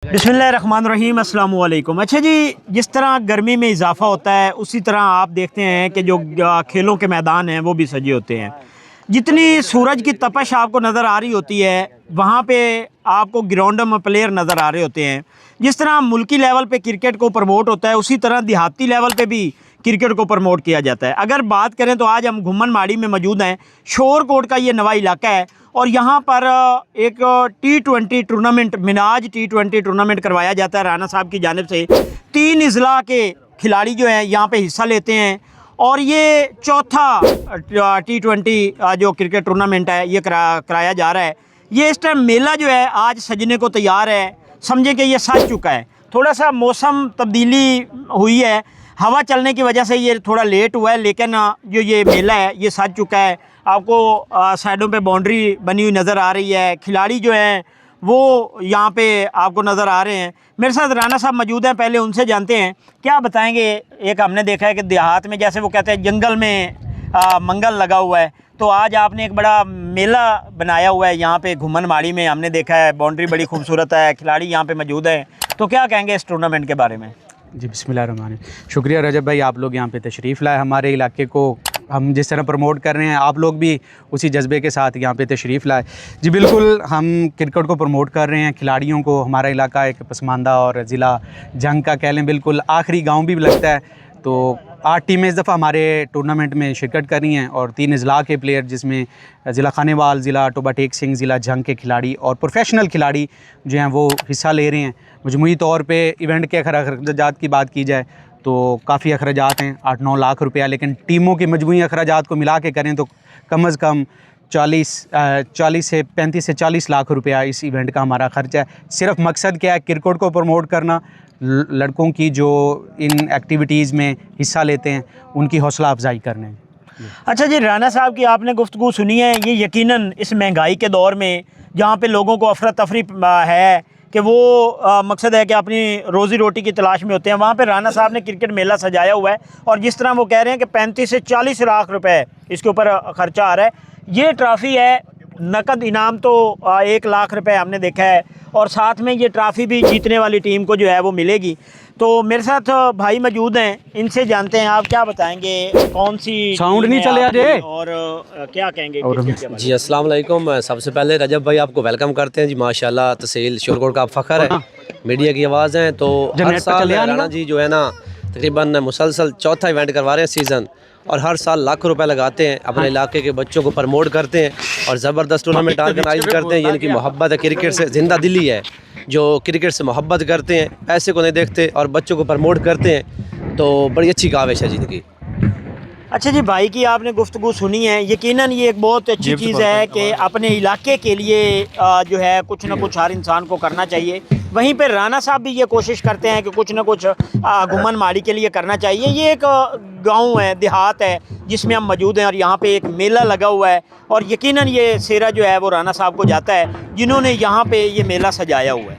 बिस्मिल्लाहिर्रहमानिर्रहीम, अस्सलाम वालेकुम। अच्छा जी, जिस तरह गर्मी में इजाफ़ा होता है उसी तरह आप देखते हैं कि जो खेलों के मैदान हैं वो भी सजे होते हैं। जितनी सूरज की तपश आपको नज़र आ रही होती है वहाँ पे आपको ग्राउंड में प्लेयर नज़र आ रहे होते हैं। जिस तरह मुल्की लेवल पे क्रिकेट को प्रमोट होता है उसी तरह देहाती लेवल पे भी क्रिकेट को प्रमोट किया जाता है। अगर बात करें तो आज हम घुमन माड़ी में मौजूद हैं। शोरकोट का ये नवा इलाका है और यहाँ पर एक T20 tournament, Minaj T20 tournament करवाया जाता है राना साहब की जानिब से। 3 अजला के खिलाड़ी जो हैं यहाँ पे हिस्सा लेते हैं और ये चौथा T20 जो क्रिकेट टूर्नामेंट है ये कराया जा रहा है। ये इस टाइम मेला जो है आज सजने को तैयार है। समझे कि ये सज चुका है। थोड़ा सा मौसम तब्दीली हुई है, हवा चलने की वजह से ये थोड़ा लेट हुआ है, लेकिन जो ये मेला है ये सज चुका है। आपको साइडों पे बाउंड्री बनी हुई नज़र आ रही है। खिलाड़ी जो हैं वो यहाँ पे आपको नज़र आ रहे हैं। मेरे साथ राना साहब मौजूद हैं, पहले उनसे जानते हैं क्या बताएंगे। एक हमने देखा है कि देहात में जैसे वो कहते हैं जंगल में मंगल लगा हुआ है, तो आज आपने एक बड़ा मेला बनाया हुआ है यहाँ पे घुमन माड़ी में। हमने देखा है बाउंड्री बड़ी खूबसूरत है, खिलाड़ी यहाँ पे मौजूद हैं, तो क्या कहेंगे इस टूर्नामेंट के बारे में? जी बिस्मिल्लाहिर्रहमानिर्रहीम। शुक्रिया रजब भाई, आप लोग यहाँ पे तशरीफ़ लाए। हमारे इलाके को हम जिस तरह प्रमोट कर रहे हैं आप लोग भी उसी जज्बे के साथ यहाँ पे तशरीफ़ लाए। जी बिल्कुल, हम क्रिकेट को प्रमोट कर रहे हैं, खिलाड़ियों को। हमारा इलाका एक पसमानदा और ज़िला जंग का कह लें, बिल्कुल आखिरी गाँव भी लगता है। तो 8 टीमें इस दफ़ा हमारे टूर्नामेंट में शिरकत कर रही हैं और 3 अजला के प्लेयर, जिसमें ज़िला खानेवाल, ज़िला टोबा टेक सिंह, ज़िला जंग के खिलाड़ी और प्रोफेशनल खिलाड़ी जो हैं वो हिस्सा ले रहे हैं। मजमूई तौर पे इवेंट के अखराजात की बात की जाए तो काफ़ी अखराजात हैं, 8-9 लाख रुपया। लेकिन टीमों के मजमूई अखराजात को मिला के करें तो कम अज़ कम 40 से 35 से 40 लाख रुपया इस इवेंट का हमारा ख़र्चा है। सिर्फ मकसद क्या है? क्रिकेट को प्रमोट करना, लड़कों की जो इन एक्टिविटीज़ में हिस्सा लेते हैं उनकी हौसला अफजाई करने। अच्छा जी, राना साहब की आपने गुफ्तगू सुनी है। ये यकीनन इस महंगाई के दौर में जहाँ पे लोगों को अफरा तफरी है कि वो मकसद है कि अपनी रोज़ी रोटी की तलाश में होते हैं, वहाँ पे राना साहब ने क्रिकेट मेला सजाया हुआ है। और जिस तरह वो कह रहे हैं कि 35 से 40 लाख रुपए इसके ऊपर ख़र्चा आ रहा है। ये ट्रॉफ़ी है, नकद इनाम तो 1 लाख रुपए हमने देखा है और साथ में ये ट्रॉफ़ी भी जीतने वाली टीम को जो है वो मिलेगी। तो मेरे साथ भाई मौजूद हैं, इनसे जानते हैं आप क्या बताएंगे, कौन सी साउंड नहीं चले आज और क्या कहेंगे जी। अस्सलाम वालेकुम। सबसे पहले रजब भाई आपको वेलकम करते हैं जी। माशाल्लाह तहसील शोरकोट का फ़ख्र है, मीडिया की आवाज़ है। तो हर साल राना जी जो है ना तकरीबन मुसलसल चौथा इवेंट करवा रहे हैं सीज़न, और हर साल लाख रुपए लगाते हैं, अपने इलाके के बच्चों को प्रमोट करते हैं और ज़बरदस्त टूर्नामेंट ऑर्गेनाइज करते हैं। यानी कि मोहब्बत है क्रिकेट से, ज़िंदा दिली है, जो क्रिकेट से मोहब्बत करते हैं, पैसे को नहीं देखते और बच्चों को प्रमोट करते हैं। तो बड़ी अच्छी काविश है जिनकी। अच्छा जी, भाई की आपने गुफ्तगू सुनी है। यकीनन ये एक बहुत अच्छी चीज़ है कि अपने इलाके के लिए जो है कुछ ना कुछ हर इंसान को करना चाहिए। वहीं पे राना साहब भी ये कोशिश करते हैं कि कुछ ना कुछ घुमन माड़ी के लिए करना चाहिए। ये एक गांव है, देहात है जिसमें हम मौजूद हैं और यहाँ पे एक मेला लगा हुआ है और यकीनन ये सेहरा जो है वो राना साहब को जाता है जिन्होंने यहाँ पे ये मेला सजाया हुआ है।